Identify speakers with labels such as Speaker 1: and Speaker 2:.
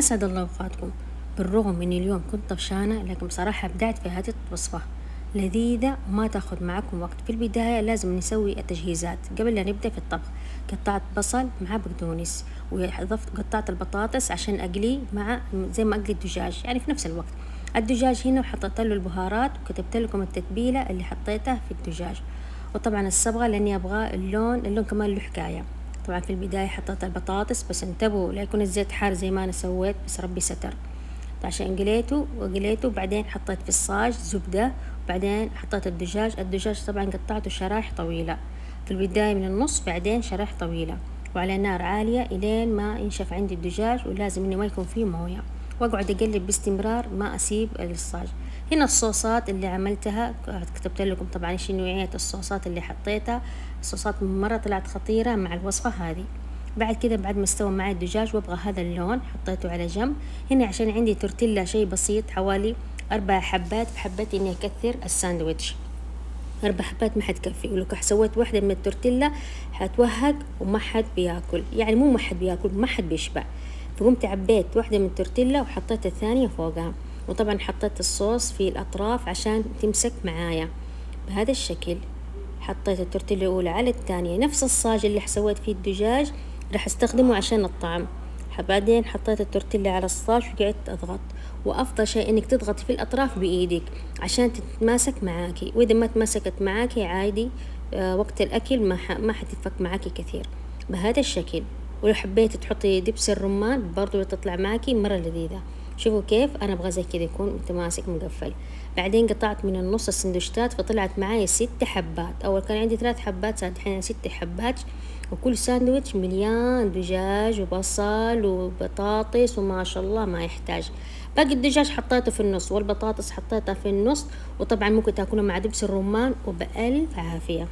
Speaker 1: أسعد الله أوقاتكم. بالرغم إني اليوم كنت طفشانة، لكن بصراحة أبدعت في هذه الوصفة لذيذة وما تاخذ معكم وقت. في البداية لازم نسوي التجهيزات قبل لا نبدأ في الطبخ. قطعت بصل مع بقدونس، وضفت قطعت البطاطس عشان أقلي مع زي ما أقلي الدجاج، يعني في نفس الوقت. الدجاج هنا وحطيت له البهارات، وكتبت لكم التتبيلة اللي حطيتها في الدجاج، وطبعا الصبغة لأني أبغى اللون كمان له حكاية. طبعا في البداية حطيت البطاطس، بس انتبهوا لا يكون الزيت حار زي ما أنا سويت، بس ربي ستر. عشان قليته وبعدين حطيت في الصاج زبدة، وبعدين حطيت الدجاج طبعا قطعته شرايح طويلة في البداية من النص، بعدين شرايح طويلة، وعلى نار عالية إلين ما ينشف عندي الدجاج، ولازم إنه ما يكون فيه موية، وأقعد أقلب باستمرار ما أسيب الصاج. هنا الصوصات اللي عملتها كتبت لكم طبعا ايش نوعية الصوصات اللي حطيتها. الصوصات مرة طلعت خطيرة مع الوصفة هذه. بعد كده بعد ما استوى معي الدجاج وابغى هذا اللون حطيته على جنب. هنا عشان عندي تورتيلا شيء بسيط، حوالي 4 حبات، فحبيت اني اكثر الساندويتش. 4 حبات ما حتكفي، ولو سويت واحدة من التورتيلا حتوهق وما حد بياكل، يعني مو ما حد بياكل، ما حد بيشبع. فقمت عبيت واحدة من التورتيلا وحطيت الثانية فوقها، وطبعا حطيت الصوص في الأطراف عشان تمسك معايا بهذا الشكل. حطيت التورتيلا الأولى على الثانية، نفس الصاج اللي سويت فيه الدجاج راح استخدمه عشان الطعم. بعدين حطيت التورتيلا على الصاج وقعدت أضغط، وأفضل شيء إنك تضغط في الأطراف بإيدك عشان تتماسك معاكي، وإذا ما تماسكت معاكي عادي وقت الأكل ما حتتفك معاكي كثير بهذا الشكل. ولو حبيت تحطي دبس الرمان برضو تطلع معاكي مرة لذيذة. شوفوا كيف أنا أبغى زي كذا يكون متماسك مقفل. بعدين قطعت من النص السندوتشات، فطلعت معايا 6 حبات. أول كان عندي 3 حبات، صار الحين 6 حبات، وكل ساندويتش مليان دجاج وبصل وبطاطس، وما شاء الله ما يحتاج. باقي الدجاج حطيته في النص، والبطاطس حطيتها في النص، وطبعا ممكن تاكلها مع دبس الرمان وبألف عافية.